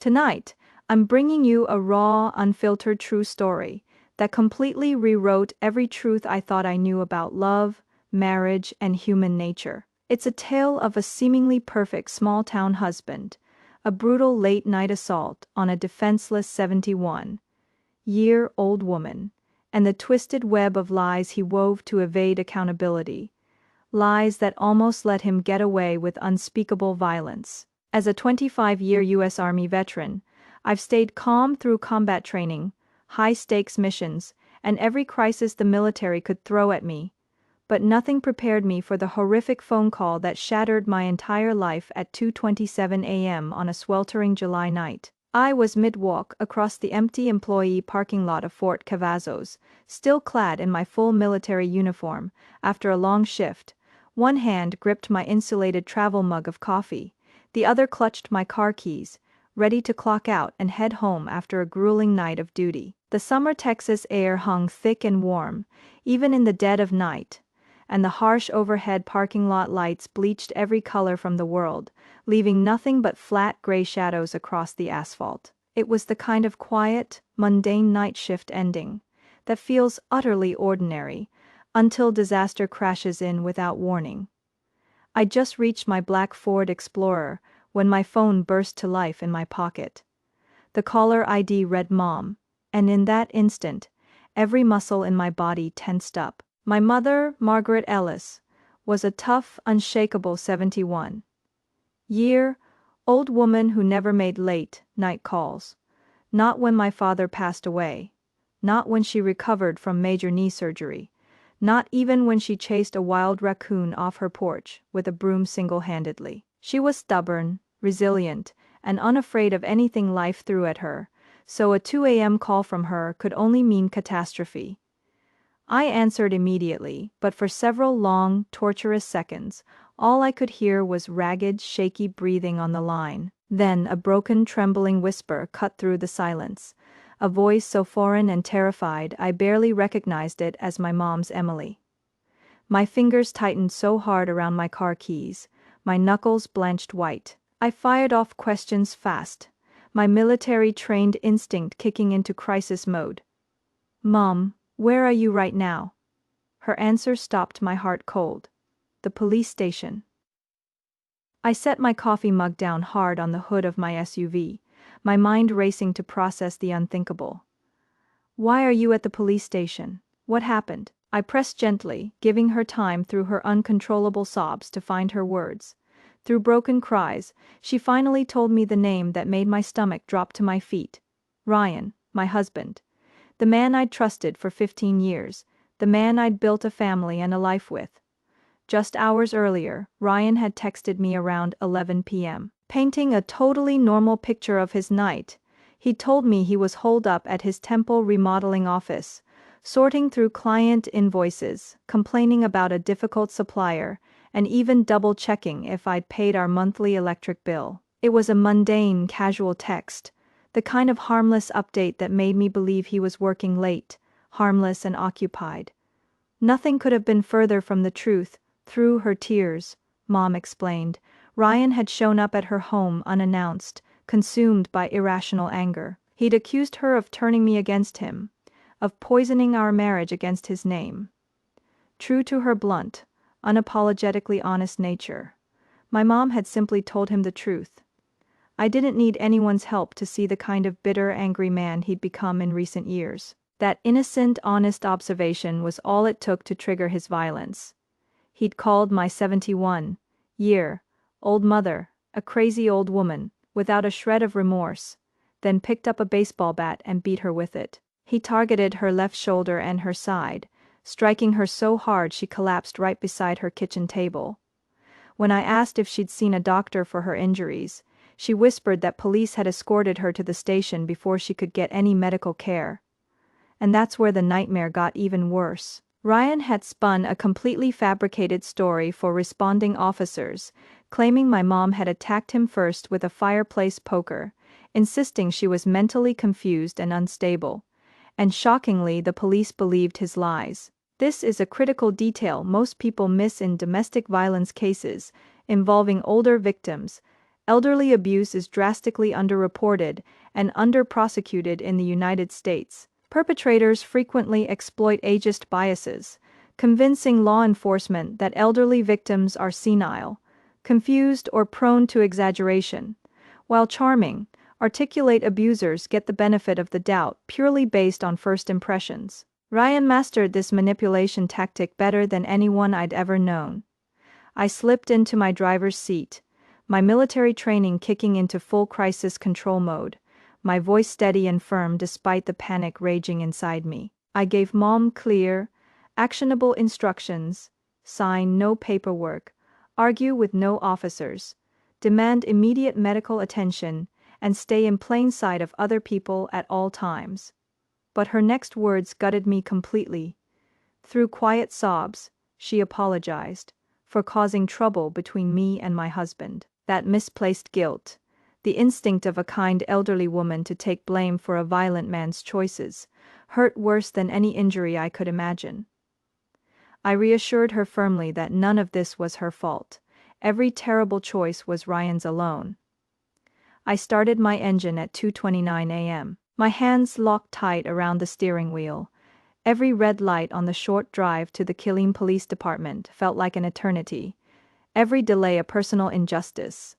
Tonight, I'm bringing you a raw, unfiltered true story that completely rewrote every truth I thought I knew about love, marriage, and human nature. It's a tale of a seemingly perfect small-town husband, a brutal late-night assault on a defenseless 71-year-old woman, and the twisted web of lies he wove to evade accountability. Lies that almost let him get away with unspeakable violence. As a 25-year U.S. Army veteran, I've stayed calm through combat training, high-stakes missions, and every crisis the military could throw at me. But nothing prepared me for the horrific phone call that shattered my entire life at 2:27 a.m. on a sweltering July night. I was mid-walk across the empty employee parking lot of Fort Cavazos, still clad in my full military uniform, after a long shift. One hand gripped my insulated travel mug of coffee, the other clutched my car keys, ready to clock out and head home after a grueling night of duty. The summer Texas air hung thick and warm, even in the dead of night, and the harsh overhead parking lot lights bleached every color from the world, leaving nothing but flat gray shadows across the asphalt. It was the kind of quiet, mundane night shift ending that feels utterly ordinary until disaster crashes in without warning. I just reached my black Ford Explorer when my phone burst to life in my pocket. The caller ID read Mom, and in that instant, every muscle in my body tensed up. My mother, Margaret Ellis, was a tough, unshakable 71-year-old woman who never made late-night calls. Not when my father passed away. Not when she recovered from major knee surgery. Not even when she chased a wild raccoon off her porch with a broom single-handedly. She was stubborn, resilient, and unafraid of anything life threw at her, so a 2 a.m. call from her could only mean catastrophe. I answered immediately, but for several long, torturous seconds, all I could hear was ragged, shaky breathing on the line. Then a broken, trembling whisper cut through the silence, a voice so foreign and terrified I barely recognized it as my mom's Emily. My fingers tightened so hard around my car keys, my knuckles blanched white. I fired off questions fast, my military-trained instinct kicking into crisis mode. "Mom, where are you right now?" Her answer stopped my heart cold. "The police station." I set my coffee mug down hard on the hood of my SUV, my mind racing to process the unthinkable. "Why are you at the police station? What happened?" I pressed gently, giving her time through her uncontrollable sobs to find her words. Through broken cries, she finally told me the name that made my stomach drop to my feet. Ryan, my husband. The man I'd trusted for 15 years, the man I'd built a family and a life with. Just hours earlier, Ryan had texted me around 11 p.m. Painting a totally normal picture of his night. He told me he was holed up at his temple remodeling office, sorting through client invoices, complaining about a difficult supplier, and even double-checking if I'd paid our monthly electric bill. It was a mundane, casual text, the kind of harmless update that made me believe he was working late, harmless and occupied. Nothing could have been further from the truth. Through her tears, Mom explained, Ryan had shown up at her home unannounced, consumed by irrational anger. He'd accused her of turning me against him, of poisoning our marriage against his name. True to her blunt, unapologetically honest nature, my mom had simply told him the truth. I didn't need anyone's help to see the kind of bitter, angry man he'd become in recent years. That innocent, honest observation was all it took to trigger his violence. He'd called my 71-year-old mother a crazy old woman, without a shred of remorse, then picked up a baseball bat and beat her with it. He targeted her left shoulder and her side, striking her so hard she collapsed right beside her kitchen table. When I asked if she'd seen a doctor for her injuries, she whispered that police had escorted her to the station before she could get any medical care. And that's where the nightmare got even worse. Ryan had spun a completely fabricated story for responding officers, claiming my mom had attacked him first with a fireplace poker, insisting she was mentally confused and unstable. And shockingly, the police believed his lies. This is a critical detail most people miss in domestic violence cases involving older victims, Elderly abuse is drastically underreported and underprosecuted in the United States. Perpetrators frequently exploit ageist biases, convincing law enforcement that elderly victims are senile, confused, or prone to exaggeration, while charming, articulate abusers get the benefit of the doubt purely based on first impressions. Ryan mastered this manipulation tactic better than anyone I'd ever known. I slipped into my driver's seat, my military training kicking into full crisis control mode, my voice steady and firm despite the panic raging inside me. I gave Mom clear, actionable instructions: sign no paperwork, argue with no officers, demand immediate medical attention, and stay in plain sight of other people at all times. But her next words gutted me completely. Through quiet sobs, she apologized for causing trouble between me and my husband. That misplaced guilt, the instinct of a kind elderly woman to take blame for a violent man's choices, hurt worse than any injury I could imagine. I reassured her firmly that none of this was her fault. Every terrible choice was Ryan's alone. I started my engine at 2:29 a.m. My hands locked tight around the steering wheel. Every red light on the short drive to the Killeen Police Department felt like an eternity. Every delay a personal injustice.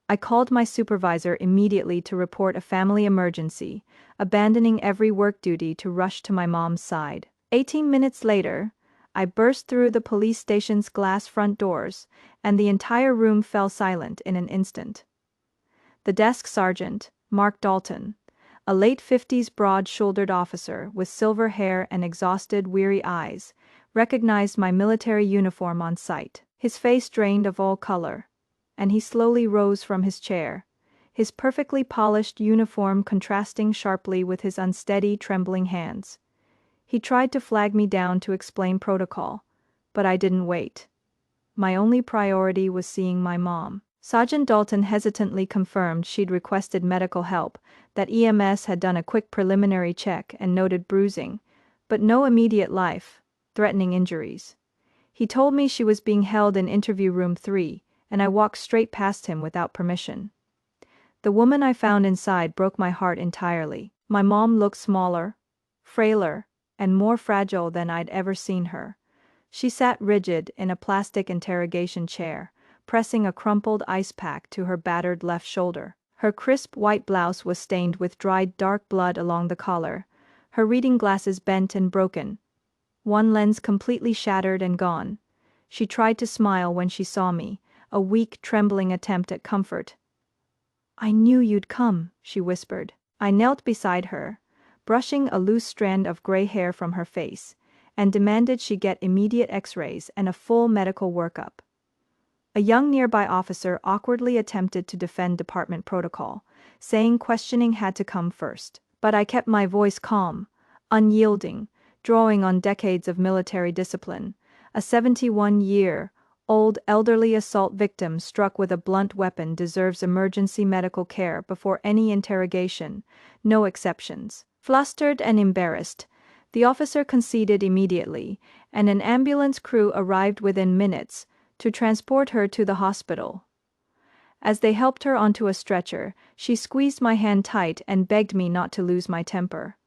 I called my supervisor immediately to report a family emergency, abandoning every work duty to rush to my mom's side. 18 minutes later, I burst through the police station's glass front doors, and the entire room fell silent in an instant. The desk sergeant, Mark Dalton, a late 50s broad-shouldered officer with silver hair and exhausted, weary eyes, recognized my military uniform on sight. His face drained of all color, and he slowly rose from his chair, his perfectly polished uniform contrasting sharply with his unsteady, trembling hands. He tried to flag me down to explain protocol, but I didn't wait. My only priority was seeing my mom. Sergeant Dalton hesitantly confirmed she'd requested medical help, that EMS had done a quick preliminary check and noted bruising, but no immediate life-threatening injuries. He told me she was being held in interview room 3, and I walked straight past him without permission. The woman I found inside broke my heart entirely. My mom looked smaller, frailer, and more fragile than I'd ever seen her. She sat rigid in a plastic interrogation chair, pressing a crumpled ice pack to her battered left shoulder. Her crisp white blouse was stained with dried dark blood along the collar, her reading glasses bent and broken, one lens completely shattered and gone. She tried to smile when she saw me, a weak, trembling attempt at comfort. "I knew you'd come," she whispered. I knelt beside her, brushing a loose strand of gray hair from her face, and demanded she get immediate X-rays and a full medical workup. A young nearby officer awkwardly attempted to defend department protocol, saying questioning had to come first. But I kept my voice calm, unyielding, drawing on decades of military discipline. A 71-year-old elderly assault victim struck with a blunt weapon deserves emergency medical care before any interrogation, no exceptions. Flustered and embarrassed, the officer conceded immediately, and an ambulance crew arrived within minutes to transport her to the hospital. As they helped her onto a stretcher, she squeezed my hand tight and begged me not to lose my temper.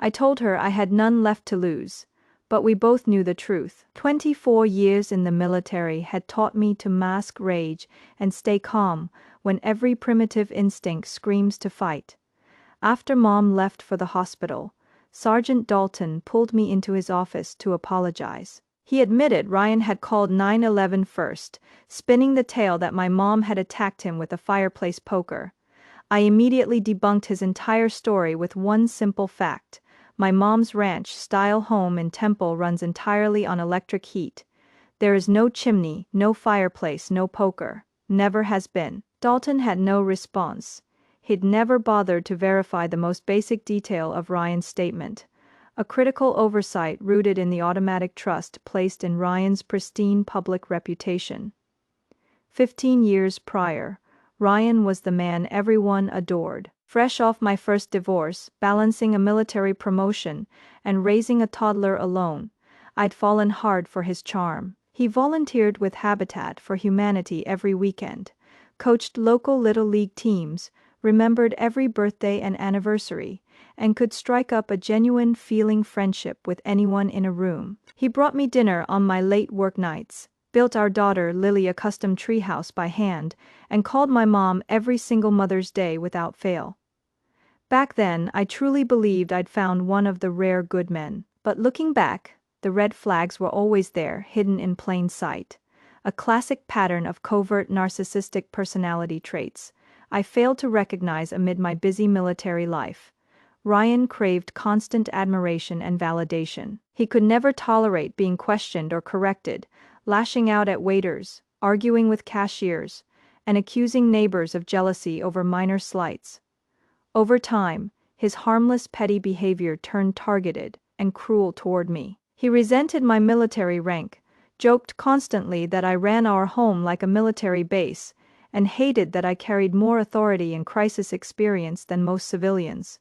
I told her I had none left to lose, but we both knew the truth. 24 years in the military had taught me to mask rage and stay calm when every primitive instinct screams to fight. After Mom left for the hospital, Sergeant Dalton pulled me into his office to apologize. He admitted Ryan had called 911 first, spinning the tale that my mom had attacked him with a fireplace poker. I immediately debunked his entire story with one simple fact: my mom's ranch-style home in Temple runs entirely on electric heat. There is no chimney, no fireplace, no poker. Never has been. Dalton had no response. He'd never bothered to verify the most basic detail of Ryan's statement. A critical oversight rooted in the automatic trust placed in Ryan's pristine public reputation. 15 years prior, Ryan was the man everyone adored. Fresh off my first divorce, balancing a military promotion and raising a toddler alone, I'd fallen hard for his charm. He volunteered with Habitat for Humanity every weekend, coached local Little League teams, remembered every birthday and anniversary, and could strike up a genuine feeling friendship with anyone in a room. He brought me dinner on my late work nights, built our daughter Lily a custom treehouse by hand, and called my mom every single Mother's Day without fail. Back then, I truly believed I'd found one of the rare good men. But looking back, the red flags were always there, hidden in plain sight. A classic pattern of covert narcissistic personality traits I failed to recognize amid my busy military life. Ryan craved constant admiration and validation. He could never tolerate being questioned or corrected, lashing out at waiters, arguing with cashiers, and accusing neighbors of jealousy over minor slights. Over time, his harmless petty behavior turned targeted and cruel toward me. He resented my military rank, joked constantly that I ran our home like a military base, and hated that I carried more authority and crisis experience than most civilians.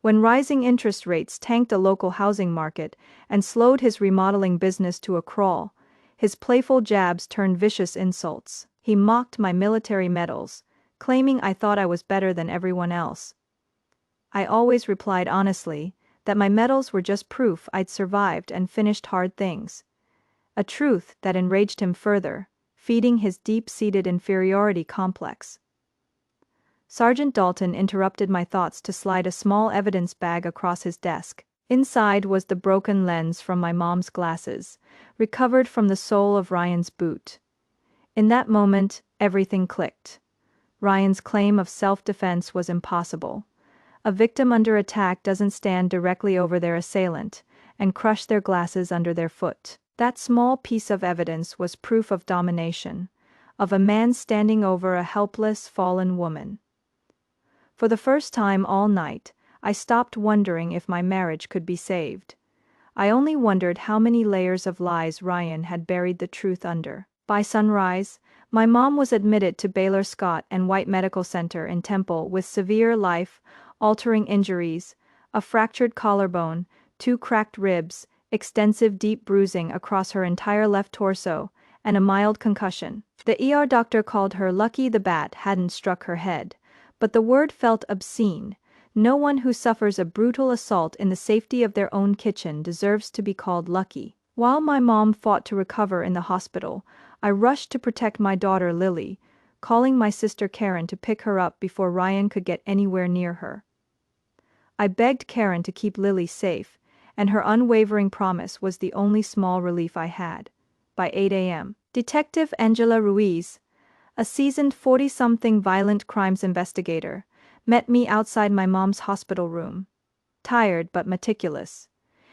When rising interest rates tanked a local housing market and slowed his remodeling business to a crawl, his playful jabs turned vicious insults. He mocked my military medals, claiming I thought I was better than everyone else. I always replied honestly that my medals were just proof I'd survived and finished hard things. A truth that enraged him further, feeding his deep-seated inferiority complex. Sergeant Dalton interrupted my thoughts to slide a small evidence bag across his desk. Inside was the broken lens from my mom's glasses, recovered from the sole of Ryan's boot. In that moment, everything clicked. Ryan's claim of self-defense was impossible. A victim under attack doesn't stand directly over their assailant and crush their glasses under their foot. That small piece of evidence was proof of domination, of a man standing over a helpless, fallen woman. For the first time all night, I stopped wondering if my marriage could be saved. I only wondered how many layers of lies Ryan had buried the truth under. By sunrise, my mom was admitted to Baylor Scott and White Medical Center in Temple with severe life-altering injuries, a fractured collarbone, 2 cracked ribs, extensive deep bruising across her entire left torso, and a mild concussion. The ER doctor called her lucky the bat hadn't struck her head, but the word felt obscene. No one who suffers a brutal assault in the safety of their own kitchen deserves to be called lucky. While my mom fought to recover in the hospital, I rushed to protect my daughter Lily, calling my sister Karen to pick her up before Ryan could get anywhere near her. I begged Karen to keep Lily safe, and her unwavering promise was the only small relief I had. By 8 a.m., Detective Angela Ruiz, a seasoned 40-something violent crimes investigator, met me outside my mom's hospital room. Tired but meticulous.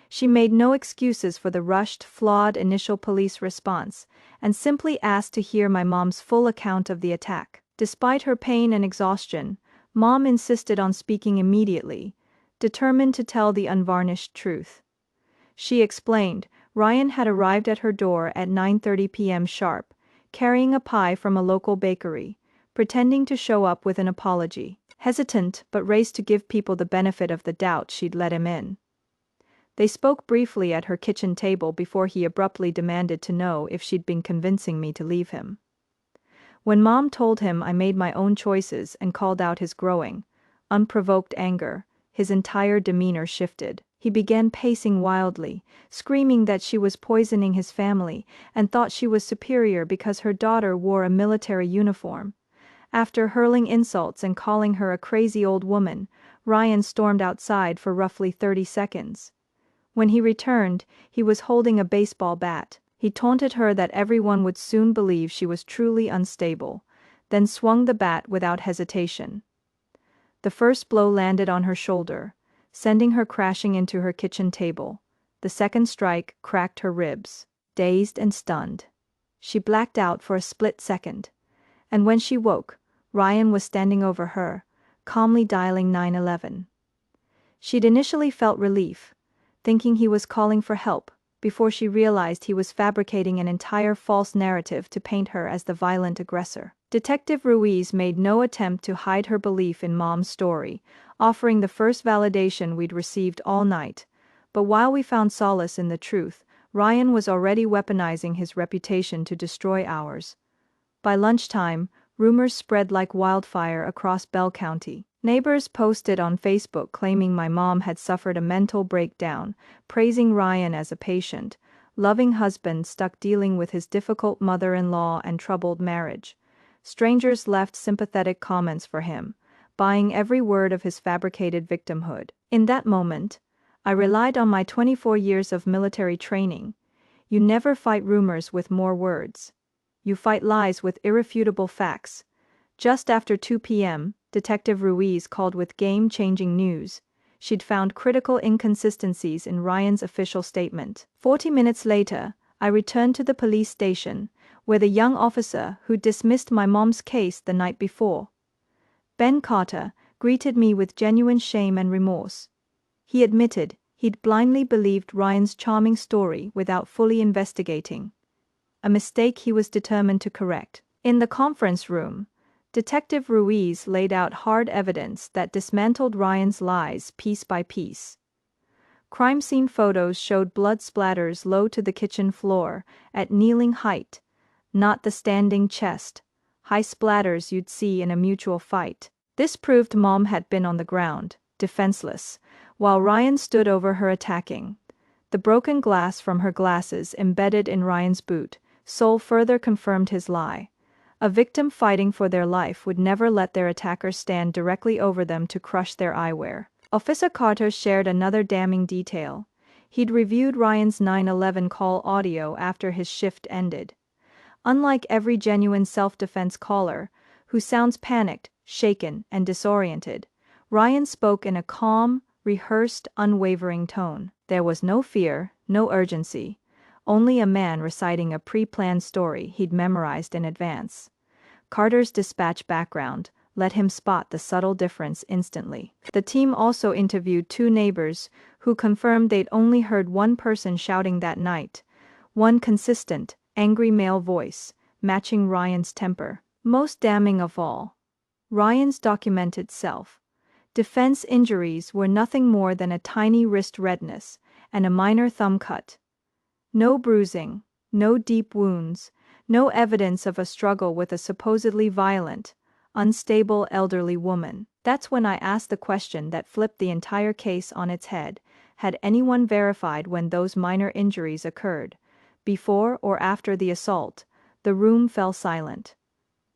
She made no excuses for the rushed, flawed initial police response, and simply asked to hear my mom's full account of the attack. Despite her pain and exhaustion, Mom insisted on speaking immediately, determined to tell the unvarnished truth. She explained, Ryan had arrived at her door at 9:30 p.m. sharp, carrying a pie from a local bakery, pretending to show up with an apology. Hesitant but raised to give people the benefit of the doubt she'd let him in. They spoke briefly at her kitchen table before he abruptly demanded to know if she'd been convincing me to leave him. When Mom told him I made my own choices and called out his growing, unprovoked anger, his entire demeanor shifted. He began pacing wildly, screaming that she was poisoning his family and thought she was superior because her daughter wore a military uniform. After hurling insults and calling her a crazy old woman, Ryan stormed outside for roughly 30 seconds. When he returned, he was holding a baseball bat. He taunted her that everyone would soon believe she was truly unstable, then swung the bat without hesitation. The first blow landed on her shoulder, sending her crashing into her kitchen table. The second strike cracked her ribs. Dazed and stunned, she blacked out for a split second, and when she woke, Ryan was standing over her, calmly dialing 911. She'd initially felt relief, thinking he was calling for help, before she realized he was fabricating an entire false narrative to paint her as the violent aggressor. Detective Ruiz made no attempt to hide her belief in Mom's story, offering the first validation we'd received all night. But while we found solace in the truth, Ryan was already weaponizing his reputation to destroy ours. By lunchtime, Rumors spread like wildfire across Bell County. Neighbors posted on Facebook claiming my mom had suffered a mental breakdown, praising Ryan as a patient, loving husband stuck dealing with his difficult mother-in-law and troubled marriage. Strangers left sympathetic comments for him, buying every word of his fabricated victimhood. In that moment, I relied on my 24 years of military training. You never fight rumors with more words. You fight lies with irrefutable facts. Just after 2 p.m., Detective Ruiz called with game-changing news. She'd found critical inconsistencies in Ryan's official statement. 40 minutes later, I returned to the police station, where the young officer who dismissed my mom's case the night before, Ben Carter, greeted me with genuine shame and remorse. He admitted he'd blindly believed Ryan's charming story without fully investigating, a mistake he was determined to correct. In the conference room, Detective Ruiz laid out hard evidence that dismantled Ryan's lies piece by piece. Crime scene photos showed blood splatters low to the kitchen floor, at kneeling height, not the standing chest, high splatters you'd see in a mutual fight. This proved Mom had been on the ground, defenseless, while Ryan stood over her attacking. The broken glass from her glasses embedded in Ryan's boot sole further confirmed his lie. A victim fighting for their life would never let their attacker stand directly over them to crush their eyewear. Officer Carter shared another damning detail. He'd reviewed Ryan's 9/11 call audio after his shift ended. Unlike every genuine self-defense caller, who sounds panicked, shaken, and disoriented, Ryan spoke in a calm, rehearsed, unwavering tone. There was no fear, no urgency. Only a man reciting a pre-planned story he'd memorized in advance. Carter's dispatch background let him spot the subtle difference instantly. The team also interviewed 2 neighbors who confirmed they'd only heard one person shouting that night, one consistent, angry male voice, matching Ryan's temper. Most damning of all, Ryan's documented self-defense injuries were nothing more than a tiny wrist redness and a minor thumb cut. No bruising, no deep wounds, no evidence of a struggle with a supposedly violent, unstable elderly woman. That's when I asked the question that flipped the entire case on its head. Had anyone verified when those minor injuries occurred? Before or after the assault? The room fell silent.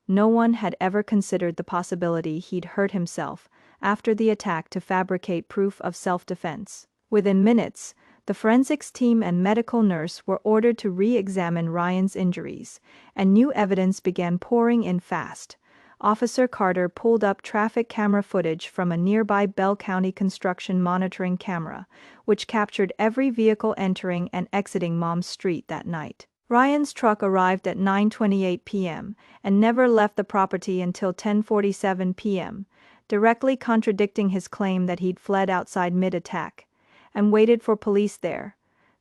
No one had ever considered the possibility he'd hurt himself after the attack to fabricate proof of self-defense. Within minutes, the forensics team and medical nurse were ordered to re-examine Ryan's injuries, and new evidence began pouring in fast. Officer Carter pulled up traffic camera footage from a nearby Bell County construction monitoring camera, which captured every vehicle entering and exiting Mom's street that night. Ryan's truck arrived at 9:28 p.m. and never left the property until 10:47 p.m., directly contradicting his claim that he'd fled outside mid-attack and waited for police there.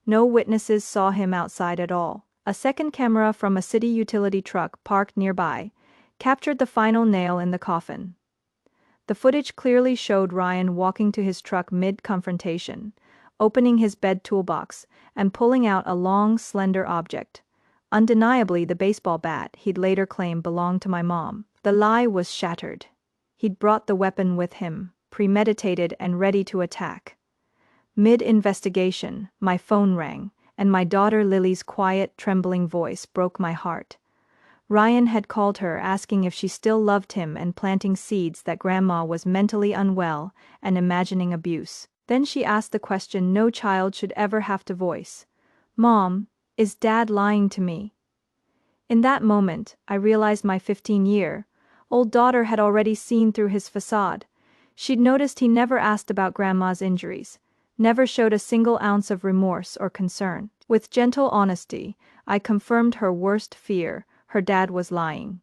No witnesses saw him outside at all. A second camera from a city utility truck parked nearby captured the final nail in the coffin. The footage clearly showed Ryan walking to his truck mid-confrontation, opening his bed toolbox and pulling out a long, slender object. Undeniably the baseball bat he'd later claimed belonged to my mom. The lie was shattered. He'd brought the weapon with him, premeditated and ready to attack. Mid-investigation, my phone rang, and my daughter Lily's quiet, trembling voice broke my heart. Ryan had called her asking if she still loved him and planting seeds that Grandma was mentally unwell and imagining abuse. Then she asked the question no child should ever have to voice. "Mom, is Dad lying to me?" In that moment, I realized my 15-year-old daughter had already seen through his facade. She'd noticed he never asked about Grandma's injuries, never showed a single ounce of remorse or concern. With gentle honesty, I confirmed her worst fear: her dad was lying.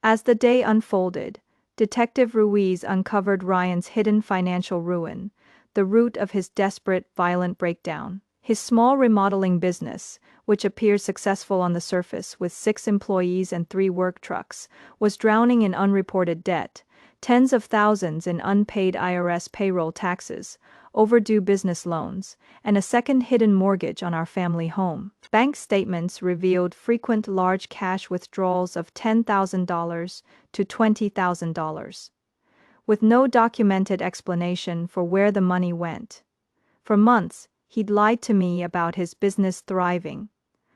As the day unfolded, Detective Ruiz uncovered Ryan's hidden financial ruin, the root of his desperate, violent breakdown. His small remodeling business, which appeared successful on the surface with 6 employees and 3 work trucks, was drowning in unreported debt, tens of thousands in unpaid IRS payroll taxes, overdue business loans, and a second hidden mortgage on our family home. Bank statements revealed frequent large cash withdrawals of $10,000 to $20,000, with no documented explanation for where the money went. For months, he'd lied to me about his business thriving,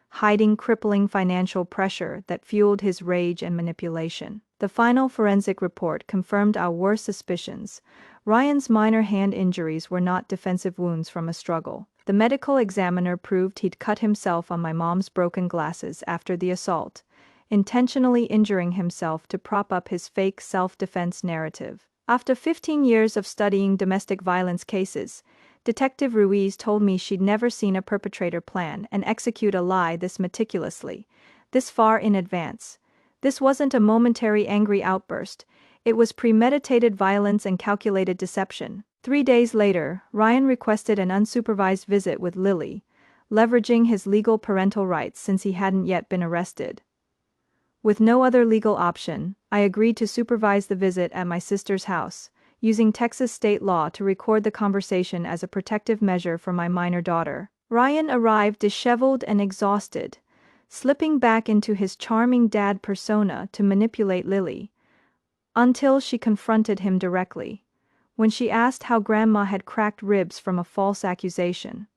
hiding crippling financial pressure that fueled his rage and manipulation. The final forensic report confirmed our worst suspicions. Ryan's minor hand injuries were not defensive wounds from a struggle. The medical examiner proved he'd cut himself on my mom's broken glasses after the assault, intentionally injuring himself to prop up his fake self-defense narrative. After 15 years of studying domestic violence cases, Detective Ruiz told me she'd never seen a perpetrator plan and execute a lie this meticulously, this far in advance. This wasn't a momentary angry outburst, it was premeditated violence and calculated deception. 3 days later, Ryan requested an unsupervised visit with Lily, leveraging his legal parental rights since he hadn't yet been arrested. With no other legal option, I agreed to supervise the visit at my sister's house, using Texas state law to record the conversation as a protective measure for my minor daughter. Ryan arrived disheveled and exhausted, slipping back into his charming dad persona to manipulate Lily, until she confronted him directly, when she asked how Grandma had cracked ribs from a false accusation.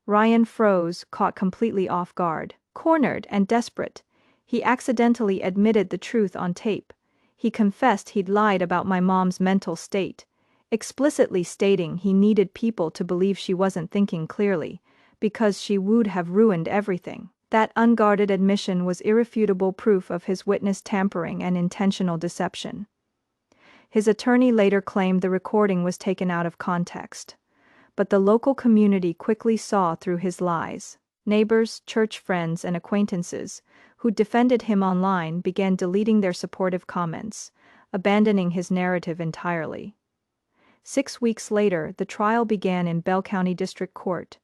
Ryan froze, caught completely off guard. Cornered and desperate, he accidentally admitted the truth on tape. He confessed he'd lied about my mom's mental state, explicitly stating he needed people to believe she wasn't thinking clearly, because she would have ruined everything. That unguarded admission was irrefutable proof of his witness tampering and intentional deception. His attorney later claimed the recording was taken out of context, but the local community quickly saw through his lies. Neighbors, church friends, and acquaintances who defended him online began deleting their supportive comments, abandoning his narrative entirely. 6 weeks later, the trial began in Bell County District Court.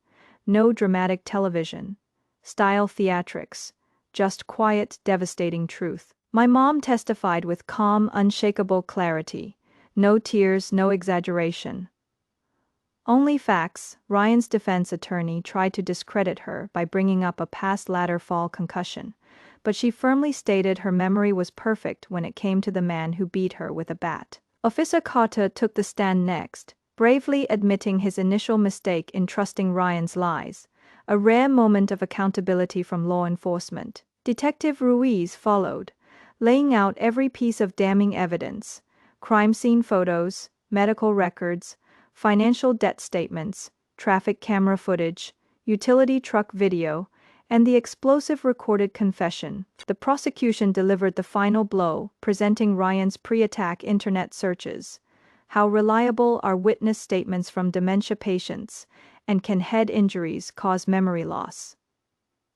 No dramatic television style theatrics, just quiet, devastating truth. My mom testified with calm, unshakable clarity. No tears, no exaggeration. Only facts. Ryan's defense attorney tried to discredit her by bringing up a past ladder fall concussion, but she firmly stated her memory was perfect when it came to the man who beat her with a bat. Officer Carter took the stand next, bravely admitting his initial mistake in trusting Ryan's lies, a rare moment of accountability from law enforcement. Detective Ruiz followed, laying out every piece of damning evidence: crime scene photos, medical records, financial debt statements, traffic camera footage, utility truck video, and the explosive recorded confession. The prosecution delivered the final blow, presenting Ryan's pre-attack internet searches. How reliable are witness statements from dementia patients, and can head injuries cause memory loss?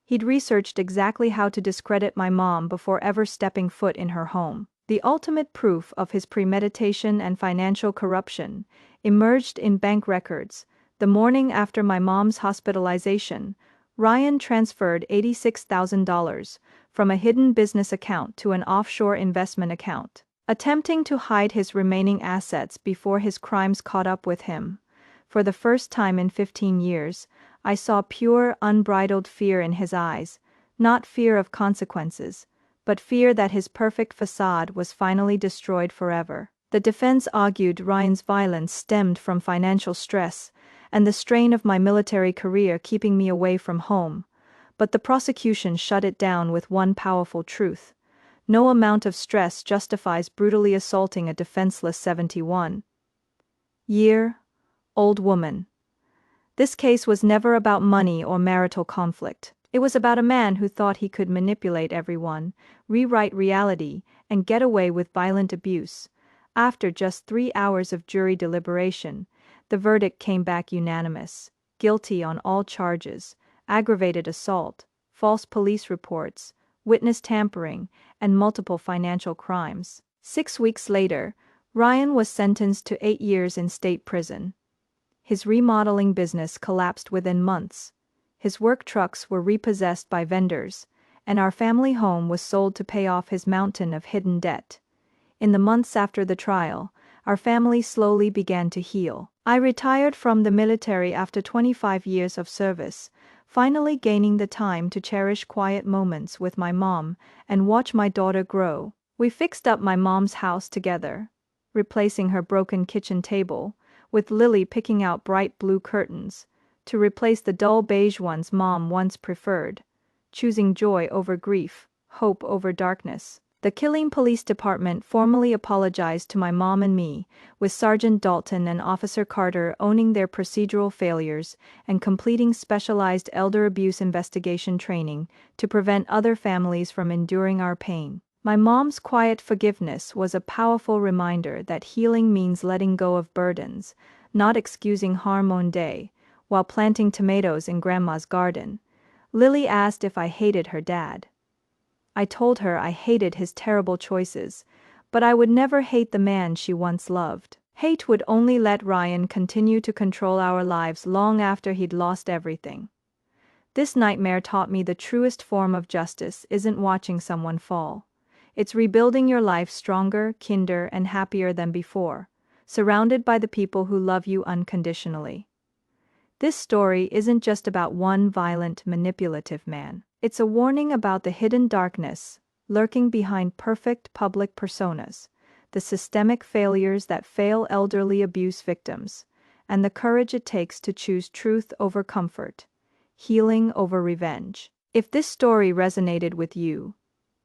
He'd researched exactly how to discredit my mom before ever stepping foot in her home. The ultimate proof of his premeditation and financial corruption emerged in bank records. The morning after my mom's hospitalization, Ryan transferred $86,000 from a hidden business account to an offshore investment account, attempting to hide his remaining assets before his crimes caught up with him. For the first time in 15 years, I saw pure, unbridled fear in his eyes, not fear of consequences, but fear that his perfect facade was finally destroyed forever. The defense argued Ryan's violence stemmed from financial stress and the strain of my military career keeping me away from home, but the prosecution shut it down with one powerful truth: no amount of stress justifies brutally assaulting a defenseless 71-year-old woman. This case was never about money or marital conflict. It was about a man who thought he could manipulate everyone, rewrite reality, and get away with violent abuse. After just 3 hours of jury deliberation, the verdict came back unanimous: guilty on all charges: aggravated assault, false police reports, witness tampering, and multiple financial crimes. 6 weeks later, Ryan was sentenced to 8 years in state prison. His remodeling business collapsed within months. His work trucks were repossessed by vendors, and our family home was sold to pay off his mountain of hidden debt. In the months after the trial, our family slowly began to heal. I retired from the military after 25 years of service, finally gaining the time to cherish quiet moments with my mom and watch my daughter grow. We fixed up my mom's house together, replacing her broken kitchen table, with Lily picking out bright blue curtains, to replace the dull beige ones Mom once preferred, choosing joy over grief, hope over darkness. The Killeen Police Department formally apologized to my mom and me, with Sergeant Dalton and Officer Carter owning their procedural failures and completing specialized elder abuse investigation training to prevent other families from enduring our pain. My mom's quiet forgiveness was a powerful reminder that healing means letting go of burdens, not excusing harm one day. While planting tomatoes in Grandma's garden, Lily asked if I hated her dad. I told her I hated his terrible choices, but I would never hate the man she once loved. Hate would only let Ryan continue to control our lives long after he'd lost everything. This nightmare taught me the truest form of justice isn't watching someone fall. It's rebuilding your life stronger, kinder, and happier than before, surrounded by the people who love you unconditionally. This story isn't just about one violent, manipulative man. It's a warning about the hidden darkness lurking behind perfect public personas, the systemic failures that fail elderly abuse victims, and the courage it takes to choose truth over comfort, healing over revenge. If this story resonated with you,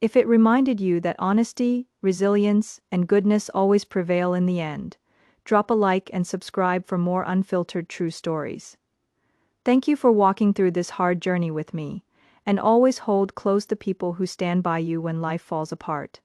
if it reminded you that honesty, resilience, and goodness always prevail in the end, drop a like and subscribe for more unfiltered true stories. Thank you for walking through this hard journey with me, and always hold close the people who stand by you when life falls apart.